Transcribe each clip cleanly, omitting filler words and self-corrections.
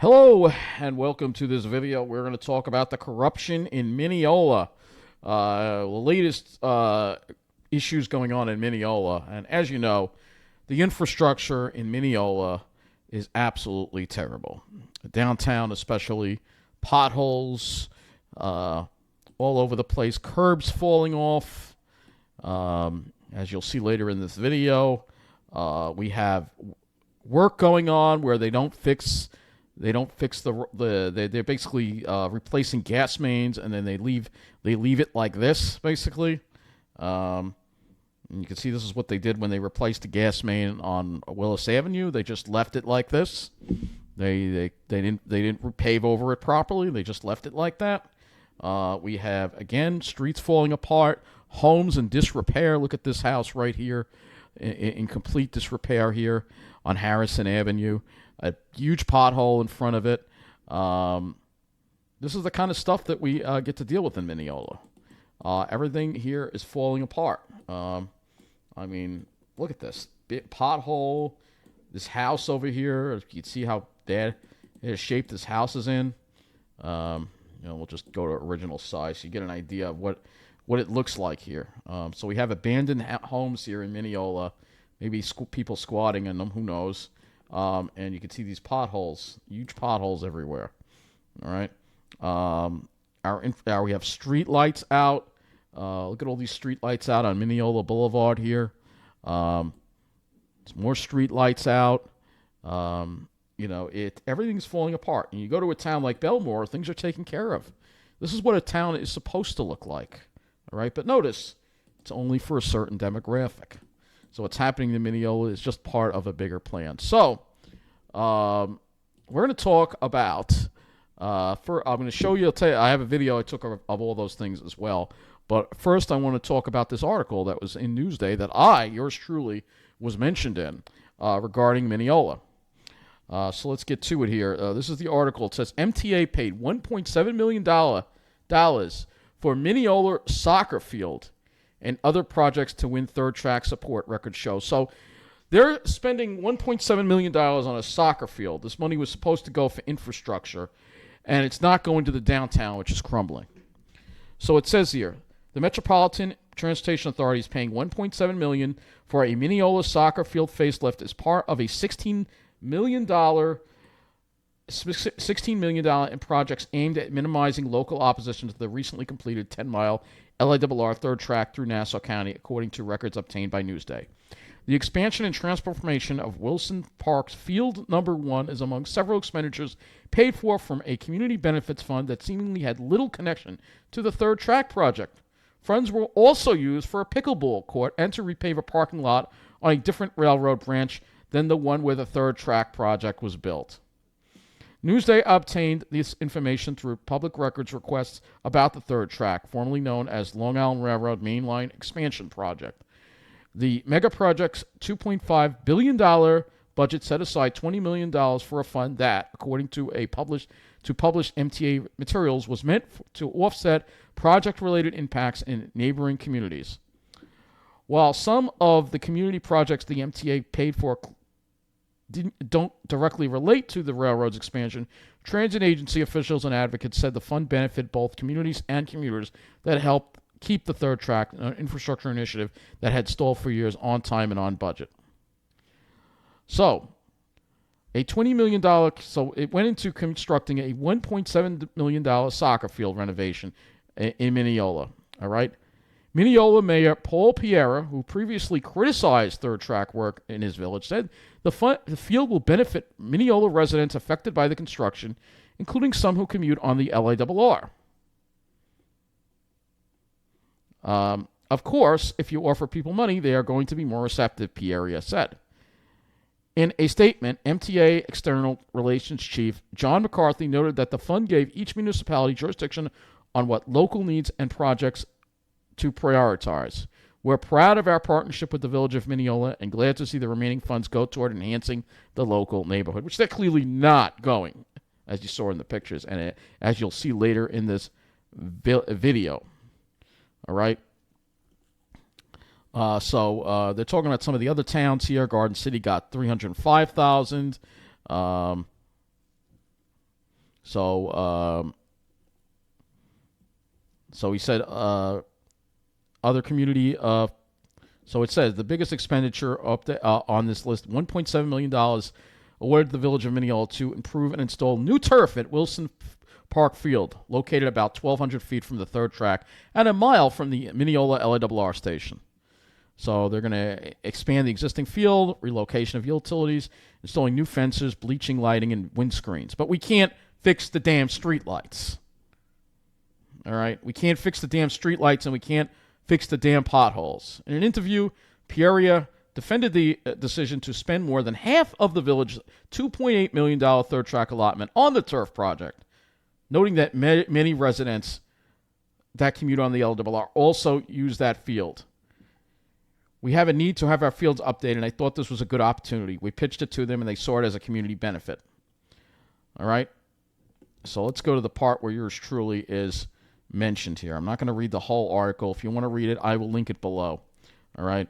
Hello and welcome to this video. We're going to talk about the corruption in Mineola, the latest issues going on in Mineola. And as you know, the infrastructure in Mineola is absolutely terrible. Downtown, especially, potholes all over the place, curbs falling off. As you'll see later in this video, we have work going on where they don't fix they're basically replacing gas mains, and then they leave it like this basically. And you can see this is what they did when they replaced the gas main on Willis Avenue. They just left it like this. They didn't pave over it properly. They just left it like that. We have again streets falling apart, homes in disrepair. Look at this house right here, in complete disrepair here on Harrison Avenue. A huge pothole in front of it. This is the kind of stuff that we get to deal with in Mineola. Everything here is falling apart. I mean, look at this big pothole. This house over here, you can see how bad shape this house is in. We'll just go to original size so you get an idea of what it looks like here. So we have abandoned homes here in Mineola. Maybe people squatting in them. Who knows? And you can see these potholes, huge potholes everywhere. All right. We have street lights out. Look at all these street lights out on Mineola Boulevard here. There's more street lights out. Everything's falling apart. And you go to a town like Belmore, things are taken care of. This is what a town is supposed to look like. All right. But notice it's only for a certain demographic. So what's happening in Mineola is just part of a bigger plan. So we're going to talk about, I'm going to show you, I have a video I took of all those things as well. But first I want to talk about this article that was in Newsday that yours truly, was mentioned in regarding Mineola. So let's get to it here. This is the article. It says MTA paid $1.7 million for Mineola soccer field and other projects to win third track support, records show. So they're spending $1.7 million on a soccer field. This money was supposed to go for infrastructure, and it's not going to the downtown, which is crumbling. So it says here, the Metropolitan Transportation Authority is paying $1.7 million for a Mineola soccer field facelift as part of a $16 million in projects aimed at minimizing local opposition to the recently completed 10-mile LIRR third track through Nassau County, according to records obtained by Newsday. The expansion and transformation of Wilson Park's Field Number 1 is among several expenditures paid for from a community benefits fund that seemingly had little connection to the third track project. Funds were also used for a pickleball court and to repave a parking lot on a different railroad branch than the one where the third track project was built. Newsday obtained this information through public records requests about the third track, formerly known as Long Island Railroad Mainline Expansion Project. The mega project's $2.5 billion budget set aside $20 million for a fund that, according to published MTA materials, was meant to offset project-related impacts in neighboring communities. While some of the community projects the MTA paid for don't directly relate to the railroad's expansion, transit agency officials and advocates said the fund benefited both communities and commuters that helped keep the third track, an infrastructure initiative that had stalled for years, on time and on budget. So, $20 million, so it went into constructing a $1.7 million soccer field renovation in Mineola, all right? Mineola Mayor Paul Piera, who previously criticized third track work in his village, said the field will benefit Mineola residents affected by the construction, including some who commute on the LIRR. Of course, if you offer people money, they are going to be more receptive, Piera said. In a statement, MTA External Relations Chief John McCarthy noted that the fund gave each municipality jurisdiction on what local needs and projects to prioritize. We're proud of our partnership with the Village of Mineola and glad to see the remaining funds go toward enhancing the local neighborhood, which they're clearly not going, as you saw in the pictures and as you'll see later in this video. All right? So they're talking about some of the other towns here. Garden City got $305,000. So, so he said other community. So it says the biggest expenditure on this list, $1.7 million awarded the village of Mineola to improve and install new turf at Wilson Park Field, located about 1,200 feet from the third track and a mile from the Mineola LARR station. So they're going to expand the existing field, relocation of utilities, installing new fences, bleaching, lighting, and windscreens. But we can't fix the damn streetlights. All right? We can't fix the damn streetlights, and we can't fix the damn potholes. In an interview, Peoria defended the decision to spend more than half of the village's $2.8 million third track allotment on the turf project, noting that many residents that commute on the LARR also use that field. We have a need to have our fields updated, and I thought this was a good opportunity. We pitched it to them, and they saw it as a community benefit. All right? So let's go to the part where yours truly is mentioned here. I'm not going to read the whole article. If you want to read it, I will link it below. All right?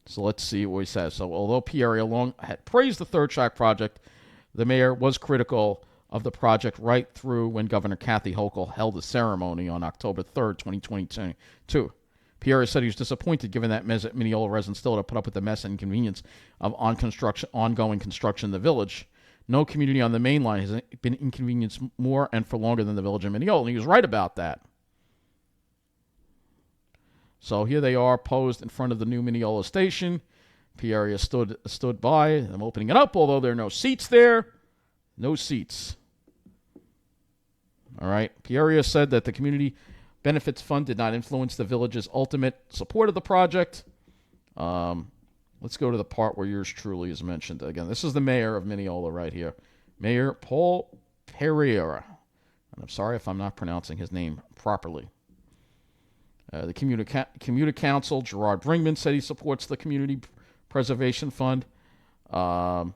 So let's see what he says. So although Peoria long had praised the third track project, the mayor was critical of the project right through when Governor Kathy Hochul held a ceremony on October 3rd, 2022. Peoria said he was disappointed given that Mineola residents still had to put up with the mess and inconvenience of ongoing construction in the village. No community on the main line has been inconvenienced more and for longer than the village of Mineola, and he was right about that. So here they are posed in front of the new Mineola station. Peoria stood by them opening it up, although there are no seats there. No seats. All right. Peoria said that the Community Benefits Fund did not influence the village's ultimate support of the project. Let's go to the part where yours truly is mentioned. Again, this is the mayor of Mineola right here. Mayor Paul Pereira. And I'm sorry if I'm not pronouncing his name properly. The Community Council, Gerard Brinkman, said he supports the Community Preservation Fund. Bill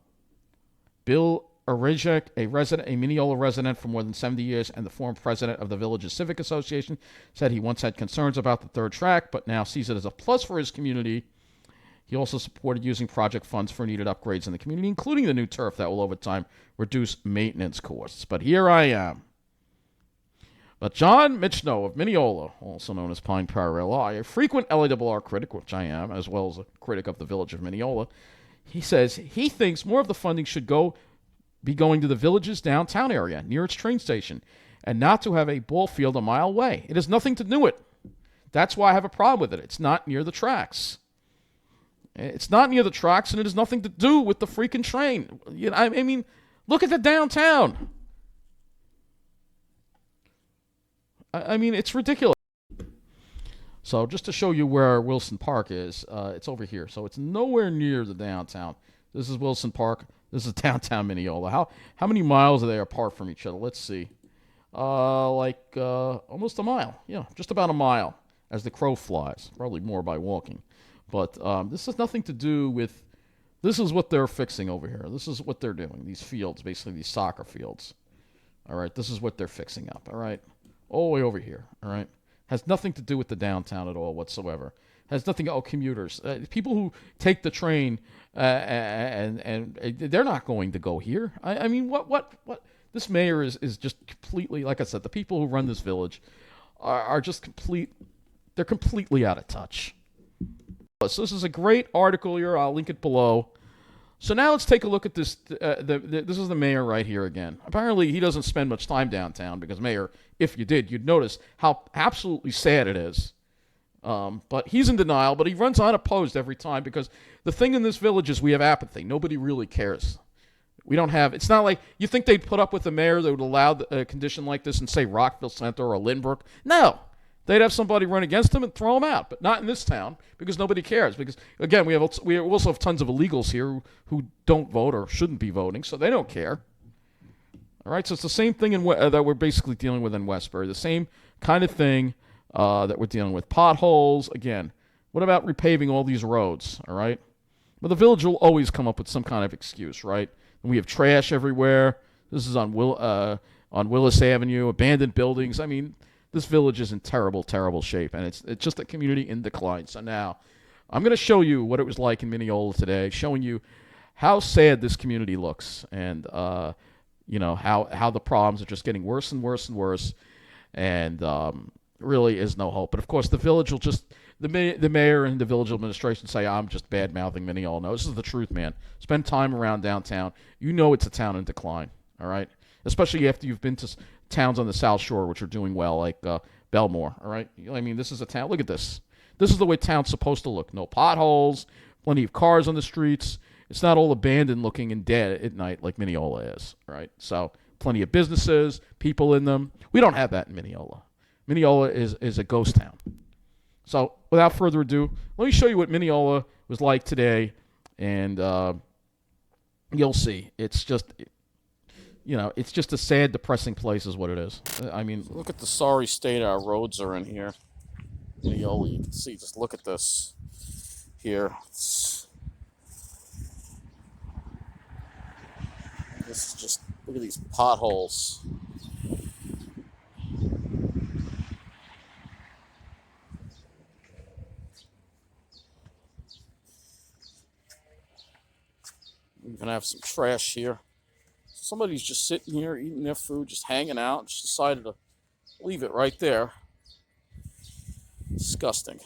Orejek, a Mineola resident for more than 70 years and the former president of the village's Civic Association, said he once had concerns about the third track, but now sees it as a plus for his community. He also supported using project funds for needed upgrades in the community, including the new turf that will over time reduce maintenance costs. But here I am. But John Michno of Mineola, also known as Pine Parallel, a frequent LARR critic, which I am, as well as a critic of the village of Mineola, he says he thinks more of the funding should be going to the village's downtown area, near its train station, and not to have a ball field a mile away. It has nothing to do with it. That's why I have a problem with it. It's not near the tracks. It's not near the tracks, and it has nothing to do with the freaking train. You know, I mean, look at the downtown. I mean, it's ridiculous. So just to show you where Wilson Park is, it's over here. So it's nowhere near the downtown. This is Wilson Park. This is downtown Mineola. How many miles are they apart from each other? Let's see. Almost a mile. Yeah, just about a mile as the crow flies. Probably more by walking. But this has nothing to do with... This is what they're fixing over here. This is what they're doing. These fields, basically these soccer fields. All right, this is what they're fixing up. All right. All the way over here, all right? Has nothing to do with the downtown at all whatsoever. Has nothing, commuters. People who take the train and they're not going to go here. I mean, what? This mayor is just completely, like I said, the people who run this village are just they're completely out of touch. So this is a great article here. I'll link it below. So now let's take a look at this. This is the mayor right here again. Apparently, he doesn't spend much time downtown because mayor, if you did, you'd notice how absolutely sad it is. But he's in denial, but he runs unopposed every time because the thing in this village is we have apathy. Nobody really cares. We don't have, it's not like, you think they'd put up with a mayor that would allow a condition like this in, say, Rockville Center or Lynbrook? No. They'd have somebody run against him and throw him out, but not in this town because nobody cares. Because, again, we also have tons of illegals here who don't vote or shouldn't be voting, so they don't care. All right, so it's the same thing that we're basically dealing with in Westbury, the same kind of thing that we're dealing with. Potholes, again. What about repaving all these roads, all right? But the village will always come up with some kind of excuse, right? And we have trash everywhere. This is on Willis Avenue, abandoned buildings. I mean, this village is in terrible, terrible shape, and it's just a community in decline. So now, I'm going to show you what it was like in Mineola today, showing you how sad this community looks, and how the problems are just getting worse and worse and worse, and really is no hope. But of course, the village will just the mayor and the village administration say I'm just bad mouthing Mineola. No, this is the truth, man. Spend time around downtown. You know it's a town in decline. All right, especially after you've been to towns on the South Shore which are doing well, like Belmore. All right, I mean this is a town. Look at this. This is the way town's supposed to look. No potholes, plenty of cars on the streets. It's not all abandoned looking and dead at night like Mineola is. Right, so plenty of businesses, people in them. We don't have that in Mineola. Mineola is a ghost town. So without further ado, let me show you what Mineola was like today, and you'll see. It's just, it's just a sad, depressing place is what it is. I mean, look at the sorry state our roads are in here. Mineola, you can see, just look at this here. This is just, look at these potholes. We even have some trash here. Somebody's just sitting here eating their food, just hanging out, just decided to leave it right there. Disgusting.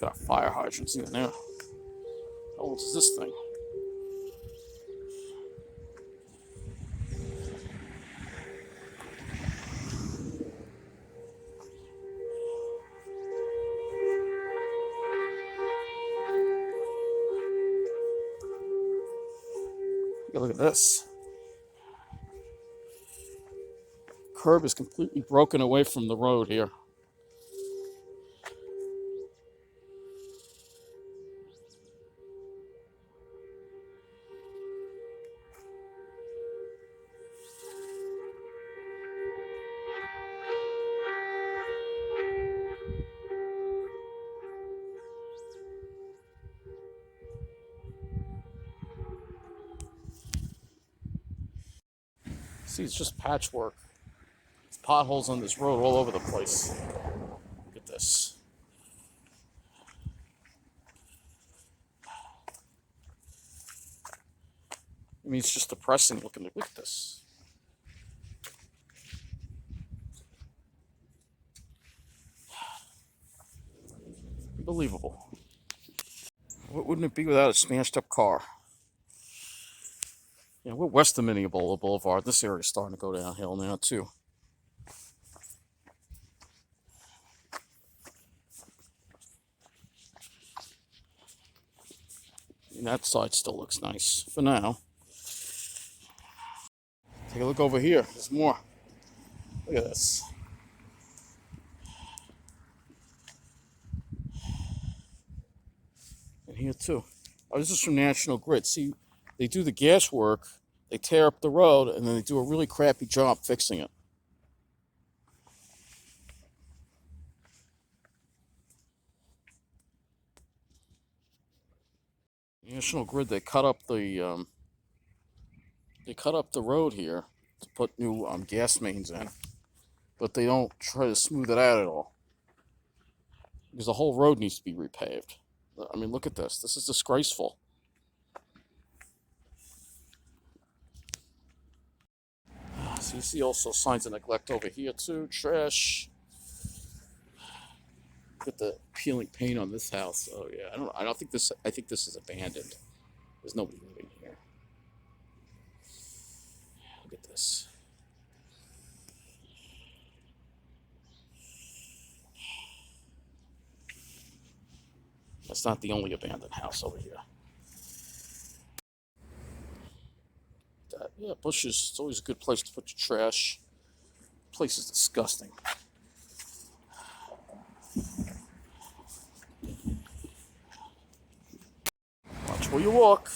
Got fire hydrants in there. How old is this thing? Look at this. Curb is completely broken away from the road here. See, it's just patchwork. There's potholes on this road all over the place. Look at this. I mean, it's just depressing looking. Look at this. Unbelievable. What wouldn't it be without a smashed up car? Yeah, we're west of Mineola Boulevard. This area is starting to go downhill now, too. And that side still looks nice for now. Take a look over here. There's more. Look at this. And here, too. Oh, this is from National Grid. See, they do the gas work, they tear up the road, and then they do a really crappy job fixing it. National Grid, they cut up the road here to put new gas mains in, but they don't try to smooth it out at all because the whole road needs to be repaved. I mean, look at this. This is disgraceful. So you see also signs of neglect over here too. Trash. Look at the peeling paint on this house. Oh yeah, I think this is abandoned. There's nobody living here. Look at this. That's not the only abandoned house over here. Yeah, bushes. It's always a good place to put your trash. The place is disgusting. Watch where you walk.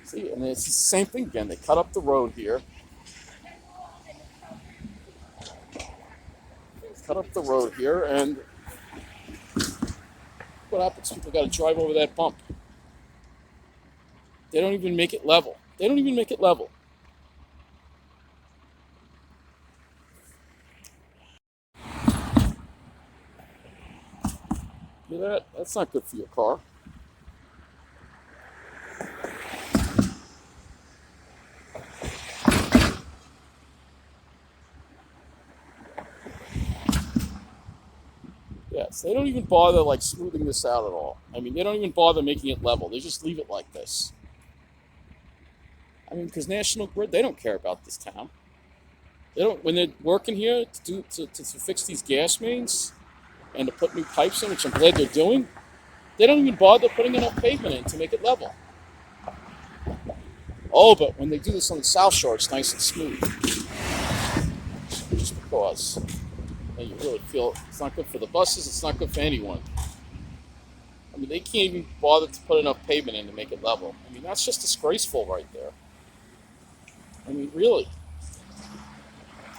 See, and it's the same thing again. They cut up the road here. cut up the road here, and what happens? People got to drive over that bump. They don't even make it level. They don't even make it level. Hear that? That's not good for your car. Yes, they don't even bother like smoothing this out at all. I mean, they don't even bother making it level. They just leave it like this. I mean, because National Grid, they don't care about this town. They don't, when they're working here to fix these gas mains and to put new pipes in, which I'm glad they're doing. They don't even bother putting enough pavement in to make it level. Oh, but when they do this on the South Shore, it's nice and smooth. Just because. And you really feel it's not good for the buses, it's not good for anyone. I mean, they can't even bother to put enough pavement in to make it level. I mean, that's just disgraceful right there. I mean, really.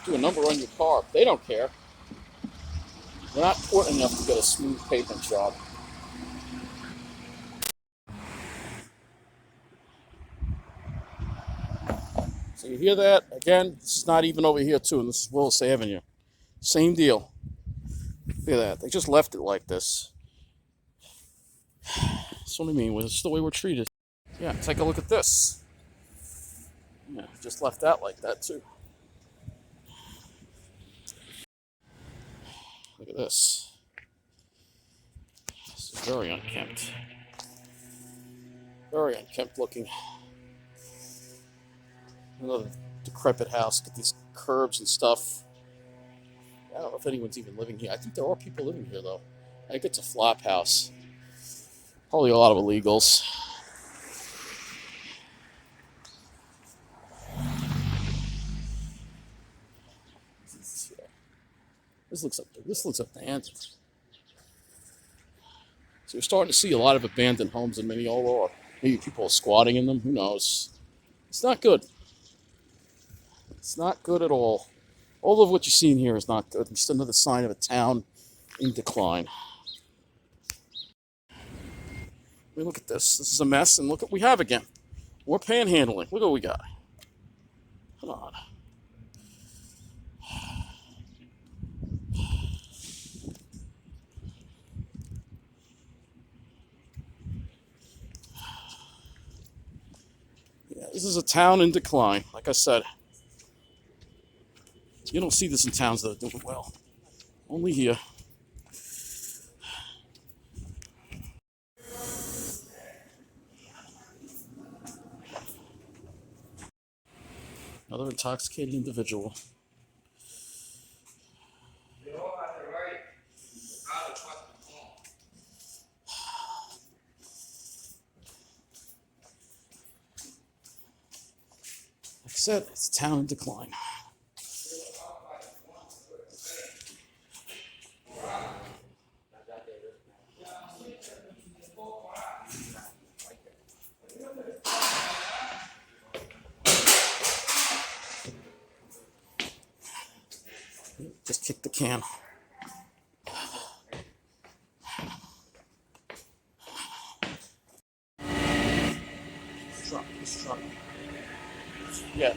Do a number on your car. They don't care. They're not important enough to get a smooth pavement job. So you hear that? Again, this is not even over here, too, and this is Willis Avenue. Same deal. Look at that. They just left it like this. That's what I mean. It's the way we're treated. Yeah, take a look at this. Yeah, just left that like that, too. Look at this. This is very unkempt. Very unkempt looking. Another decrepit house. Get these curbs and stuff. I don't know if anyone's even living here. I think there are people living here, though. I think it's a flop house. Probably a lot of illegals. This looks abandoned. So you're starting to see a lot of abandoned homes in Mineola, or maybe people are squatting in them. Who knows? It's not good. It's not good at all. All of what you're seeing here is not good. It's just another sign of a town in decline. I mean, look at this. This is a mess, and look what we have again. More panhandling. Look what we got. Come on. Yeah, this is a town in decline. Like I said, you don't see this in towns that are doing well. Only here. Another intoxicated individual. Like I said, it's a town in decline. Just kick the can. This truck. Yeah.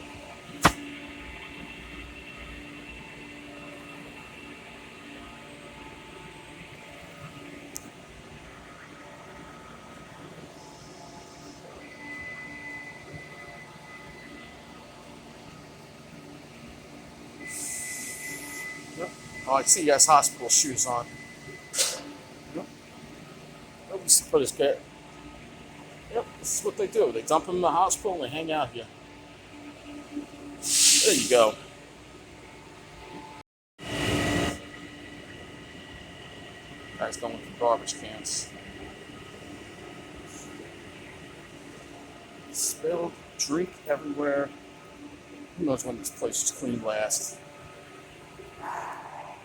Yep. Oh, I see he has hospital shoes on. Yep. Nobody's put his cat. Yep, this is what they do. They dump him in the hospital and they hang out here. There you go. Guys going through garbage cans. Spilled drink everywhere. Who knows when this place is clean last?